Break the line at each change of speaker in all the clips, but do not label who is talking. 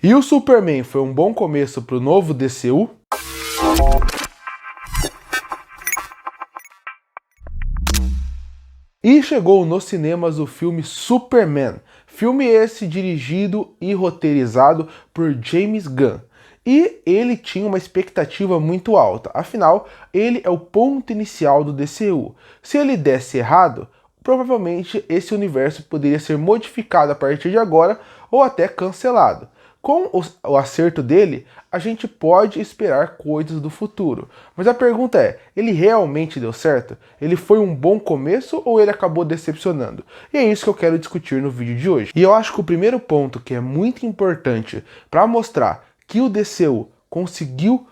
E o Superman foi um bom começo para o novo DCU? E chegou nos cinemas o filme Superman, filme esse dirigido e roteirizado por James Gunn. E ele tinha uma expectativa muito alta, afinal, ele é o ponto inicial do DCU. Se ele desse errado, provavelmente esse universo poderia ser modificado a partir de agora ou até cancelado. Com o acerto dele, a gente pode esperar coisas do futuro. Mas a pergunta é, ele realmente deu certo? Ele foi um bom começo ou ele acabou decepcionando? E é isso que eu quero discutir no vídeo de hoje. E eu acho que o primeiro ponto que é muito importante para mostrar que o DCU conseguiu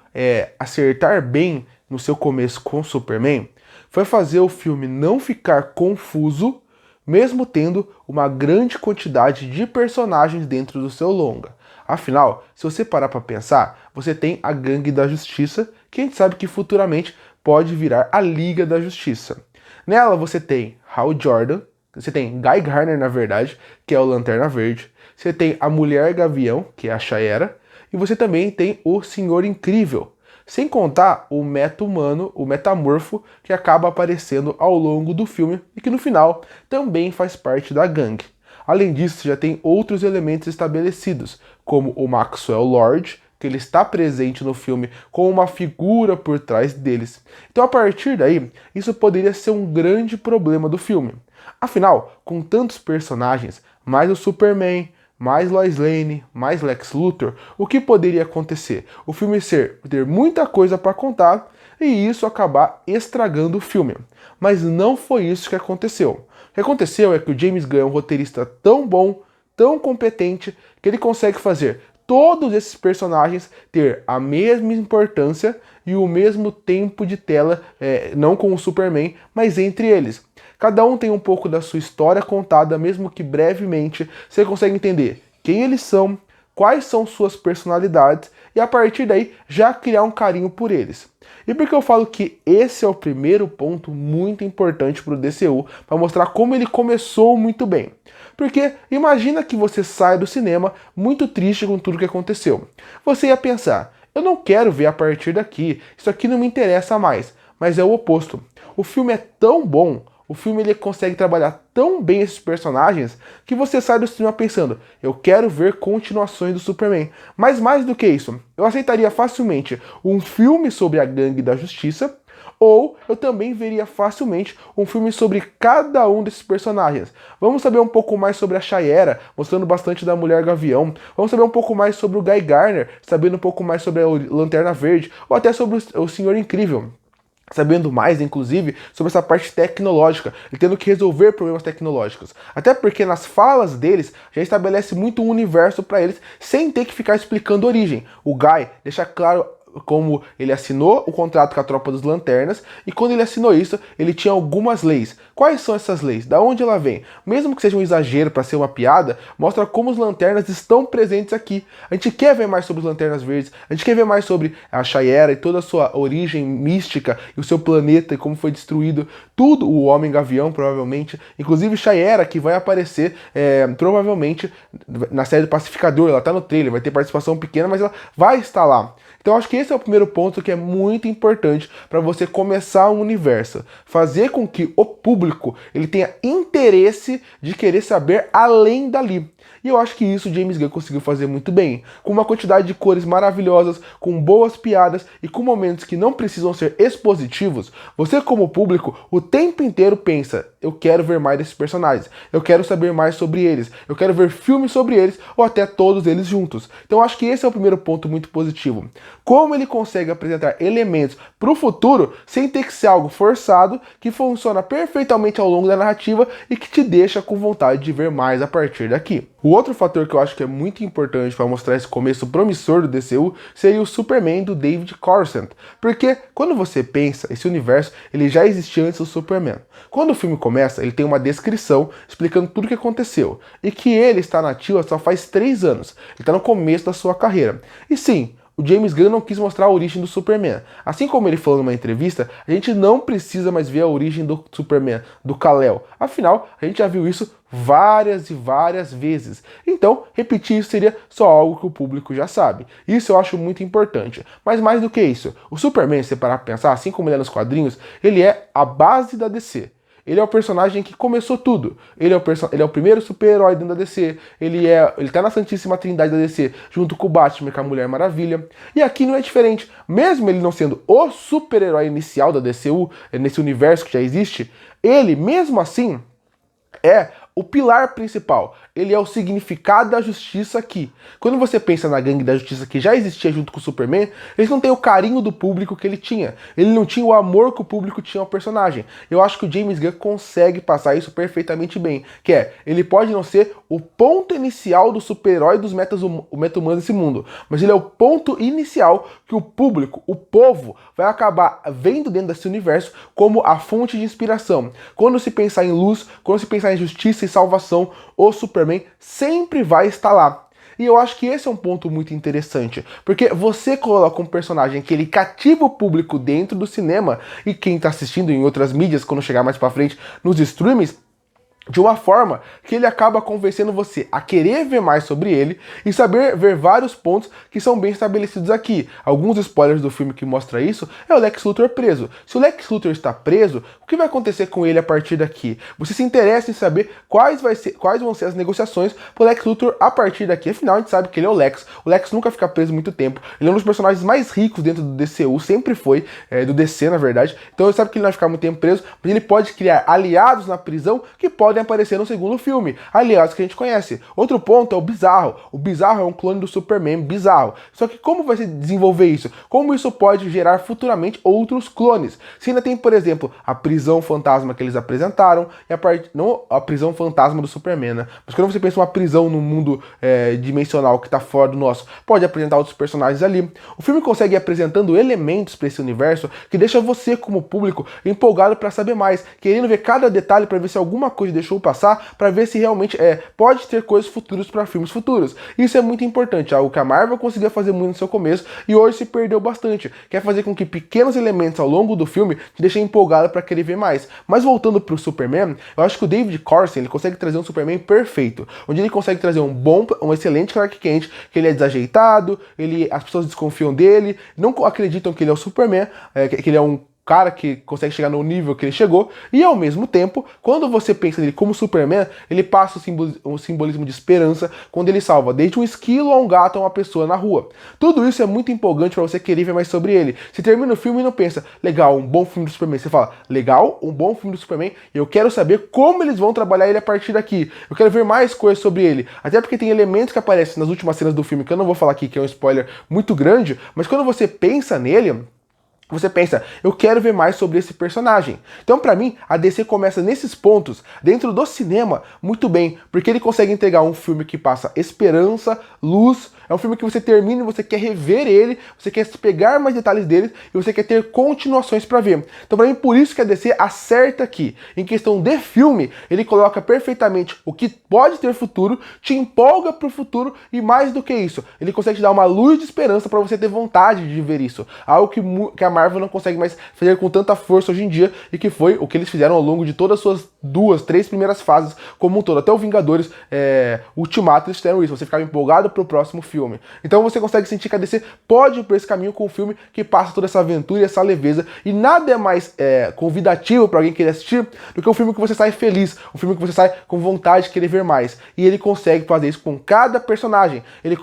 acertar bem no seu começo com Superman foi fazer o filme não ficar confuso, mesmo tendo uma grande quantidade de personagens dentro do seu longa. Afinal, se você parar para pensar, você tem a Gangue da Justiça, que a gente sabe que futuramente pode virar a Liga da Justiça. Nela você tem Hal Jordan, você tem Guy Gardner, na verdade, que é o Lanterna Verde, você tem a Mulher Gavião, que é a Shaera, e você também tem o Senhor Incrível, sem contar o meta-humano, o metamorfo, que acaba aparecendo ao longo do filme e que no final também faz parte da gangue. Além disso, já tem outros elementos estabelecidos, como o Maxwell Lord, que ele está presente no filme com uma figura por trás deles. Então, a partir daí, isso poderia ser um grande problema do filme. Afinal, com tantos personagens, mais o Superman, mais Lois Lane, mais Lex Luthor, o que poderia acontecer? O filme ter muita coisa para contar e isso acabar estragando o filme. Mas não foi isso que aconteceu. O que aconteceu é que o James Gunn é um roteirista tão bom, tão competente, que ele consegue fazer todos esses personagens ter a mesma importância e o mesmo tempo de tela, não com o Superman, mas entre eles. Cada um tem um pouco da sua história contada, mesmo que brevemente, você consegue entender quem eles são, quais são suas personalidades e a partir daí já criar um carinho por eles. E por que eu falo que esse é o primeiro ponto muito importante para o DCU, para mostrar como ele começou muito bem. Porque imagina que você sai do cinema muito triste com tudo que aconteceu. Você ia pensar, eu não quero ver a partir daqui, isso aqui não me interessa mais. Mas é o oposto. O filme é tão bom, o filme ele consegue trabalhar tão bem esses personagens que você sai do cinema pensando, eu quero ver continuações do Superman. Mas mais do que isso, eu aceitaria facilmente um filme sobre a Gangue da Justiça, ou eu também veria facilmente um filme sobre cada um desses personagens. Vamos saber um pouco mais sobre a Shaera, mostrando bastante da Mulher Gavião. Vamos saber um pouco mais sobre o Guy Gardner, sabendo um pouco mais sobre a Lanterna Verde, ou até sobre o Senhor Incrível. Sabendo mais, inclusive, sobre essa parte tecnológica, e tendo que resolver problemas tecnológicos. Até porque nas falas deles, já estabelece muito um universo para eles, sem ter que ficar explicando a origem. O Guy deixa claro como ele assinou o contrato com a Tropa dos Lanternas, e quando ele assinou isso, ele tinha algumas leis. Quais são essas leis? Da onde ela vem? Mesmo que seja um exagero para ser uma piada, mostra como os Lanternas estão presentes aqui. A gente quer ver mais sobre os Lanternas Verdes, a gente quer ver mais sobre a Shaera e toda a sua origem mística, e o seu planeta e como foi destruído, tudo, o Homem-Gavião provavelmente, inclusive Shaera, que vai aparecer provavelmente na série do Pacificador, ela tá no trailer, vai ter participação pequena, mas ela vai estar lá. Então acho que esse é o primeiro ponto que é muito importante para você começar um universo. Fazer com que o público ele tenha interesse de querer saber além dali. E eu acho que isso o James Gunn conseguiu fazer muito bem. Com uma quantidade de cores maravilhosas, com boas piadas e com momentos que não precisam ser expositivos, você como público o tempo inteiro pensa, eu quero ver mais desses personagens, eu quero saber mais sobre eles, eu quero ver filmes sobre eles ou até todos eles juntos. Então eu acho que esse é o primeiro ponto muito positivo. Como ele consegue apresentar elementos para o futuro sem ter que ser algo forçado, que funciona perfeitamente ao longo da narrativa e que te deixa com vontade de ver mais a partir daqui. O outro fator que eu acho que é muito importante para mostrar esse começo promissor do DCU seria o Superman do David Coruscant, porque quando você pensa, esse universo ele já existia antes do Superman. Quando o filme começa, ele tem uma descrição explicando tudo o que aconteceu, e que ele está na ativa só faz 3 anos, ele está no começo da sua carreira. E sim, o James Gunn não quis mostrar a origem do Superman. Assim como ele falou numa entrevista, a gente não precisa mais ver a origem do Superman, do Kal-El. Afinal, a gente já viu isso várias e várias vezes. Então, repetir isso seria só algo que o público já sabe. Isso eu acho muito importante. Mas mais do que isso, o Superman, se você parar pra pensar, assim como ele é nos quadrinhos, ele é a base da DC. Ele é o personagem que começou tudo. Ele é o primeiro super-herói dentro da DC. Ele tá na Santíssima Trindade da DC, junto com o Batman e com a Mulher Maravilha. E aqui não é diferente. Mesmo ele não sendo o super-herói inicial da DCU, nesse universo que já existe, ele, mesmo assim, é o pilar principal. Ele é o significado da justiça aqui. Quando você pensa na gangue da justiça que já existia junto com o Superman, eles não têm o carinho do público que ele tinha. Ele não tinha o amor que o público tinha ao personagem. Eu acho que o James Gunn consegue passar isso perfeitamente bem. Que é, ele pode não ser o ponto inicial do super-herói dos meta-humanos desse mundo, mas ele é o ponto inicial que o público, o povo, vai acabar vendo dentro desse universo como a fonte de inspiração. Quando se pensar em luz, quando se pensar em justiça e salvação, o Superman sempre vai estar lá. E eu acho que esse é um ponto muito interessante, porque você coloca um personagem que ele cativa o público dentro do cinema, e quem tá assistindo em outras mídias, quando chegar mais pra frente, nos streamings, de uma forma que ele acaba convencendo você a querer ver mais sobre ele e saber ver vários pontos que são bem estabelecidos aqui. Alguns spoilers do filme que mostra isso é o Lex Luthor preso. Se o Lex Luthor está preso, o que vai acontecer com ele a partir daqui? Você se interessa em saber quais vão ser as negociações pro Lex Luthor a partir daqui. Afinal, a gente sabe que ele é o Lex. O Lex nunca fica preso muito tempo. Ele é um dos personagens mais ricos dentro do DCU, sempre foi, do DC na verdade. Então ele sabe que ele não vai ficar muito tempo preso, mas ele pode criar aliados na prisão que podem aparecer no segundo filme, aliados que a gente conhece. Outro ponto é o Bizarro. O Bizarro é um clone do Superman bizarro. Só que como vai se desenvolver isso? Como isso pode gerar futuramente outros clones? Se ainda tem, por exemplo, a prisão fantasma que eles apresentaram, e não a prisão fantasma do Superman, né? Mas quando você pensa uma prisão no mundo dimensional que tá fora do nosso, pode apresentar outros personagens ali. O filme consegue ir apresentando elementos para esse universo que deixa você, como público, empolgado para saber mais, querendo ver cada detalhe para ver se alguma coisa deixou passar, para ver se realmente pode ter coisas futuras para filmes futuros. Isso é muito importante, algo que a Marvel conseguia fazer muito no seu começo e hoje se perdeu bastante. Quer fazer com que pequenos elementos ao longo do filme te deixem empolgado para querer ver mais. Mas voltando pro Superman, eu acho que o David Corson, ele consegue trazer um Superman perfeito, onde ele consegue trazer um excelente Clark Kent, que ele é desajeitado, as pessoas desconfiam dele, não acreditam que ele é o Superman, que ele é um cara que consegue chegar no nível que ele chegou, e ao mesmo tempo, quando você pensa nele como Superman, ele passa um simbolismo de esperança quando ele salva desde um esquilo a um gato a uma pessoa na rua. Tudo isso é muito empolgante para você querer ver mais sobre ele. Se termina o filme e não pensa, legal, um bom filme do Superman, você fala, legal, um bom filme do Superman, eu quero saber como eles vão trabalhar ele a partir daqui. Eu quero ver mais coisas sobre ele, até porque tem elementos que aparecem nas últimas cenas do filme, que eu não vou falar aqui, que é um spoiler muito grande, mas quando você pensa nele, você pensa, eu quero ver mais sobre esse personagem. Então, pra mim, a DC começa nesses pontos, dentro do cinema, muito bem, porque ele consegue entregar um filme que passa esperança, luz. É um filme que você termina e você quer rever ele, você quer pegar mais detalhes dele e você quer ter continuações pra ver. Então, pra mim, por isso que a DC acerta aqui. Em questão de filme, ele coloca perfeitamente o que pode ter futuro, te empolga pro futuro e mais do que isso, ele consegue te dar uma luz de esperança pra você ter vontade de ver isso. Algo que a Marvel não consegue mais fazer com tanta força hoje em dia e que foi o que eles fizeram ao longo de todas as suas 2, 3 primeiras fases como um todo. Até o Vingadores Ultimato eles fizeram isso, você ficava empolgado pro próximo filme. Então você consegue sentir que a DC pode ir por esse caminho com um filme que passa toda essa aventura e essa leveza, e nada é mais convidativo para alguém querer assistir do que um filme que você sai feliz, um filme que você sai com vontade de querer ver mais. E ele consegue fazer isso com cada personagem. Ele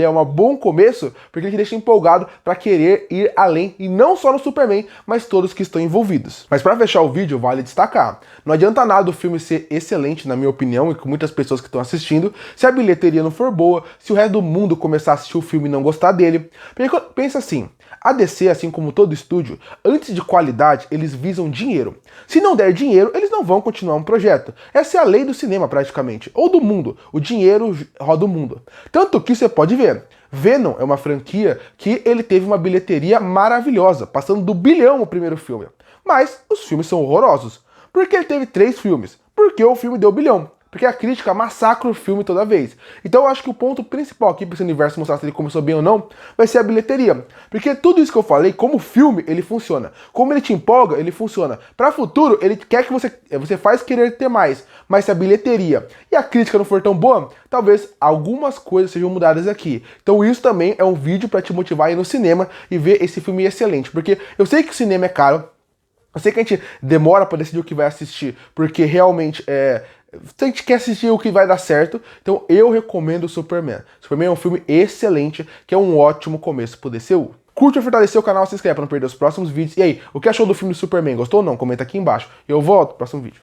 é um bom começo porque ele te deixa empolgado para querer ir além, e não só no Superman, mas todos que estão envolvidos. Mas para fechar o vídeo, vale destacar, não adianta nada o filme ser excelente, na minha opinião, e com muitas pessoas que estão assistindo, se a bilheteria não for boa, se o resto do mundo começar a assistir o filme e não gostar dele. Porque pensa assim, a DC, assim como todo estúdio, antes de qualidade, eles visam dinheiro. Se não der dinheiro, eles não vão continuar um projeto. Essa é a lei do cinema, praticamente, ou do mundo. O dinheiro roda o mundo. Tanto que você pode ver, Venom é uma franquia que ele teve uma bilheteria maravilhosa, passando do 1 bilhão o primeiro filme. Mas os filmes são horrorosos. Por que ele teve 3 filmes? Porque o filme deu 1 bilhão. porque a crítica massacra o filme toda vez. Então eu acho que o ponto principal aqui para esse universo mostrar se ele começou bem ou não, vai ser a bilheteria. Porque tudo isso que eu falei, como filme, ele funciona. Como ele te empolga, ele funciona. Para futuro, ele quer que você faz querer ter mais. Mas se a bilheteria e a crítica não for tão boa, talvez algumas coisas sejam mudadas aqui. Então isso também é um vídeo para te motivar a ir no cinema e ver esse filme excelente. Porque eu sei que o cinema é caro, eu sei que a gente demora para decidir o que vai assistir, porque realmente a gente quer assistir o que vai dar certo, então eu recomendo o Superman. Superman é um filme excelente, que é um ótimo começo pro DCU. Curte e fortalecer o canal, se inscreve para não perder os próximos vídeos. E aí, o que achou do filme do Superman? Gostou ou não? Comenta aqui embaixo. Eu volto no próximo vídeo.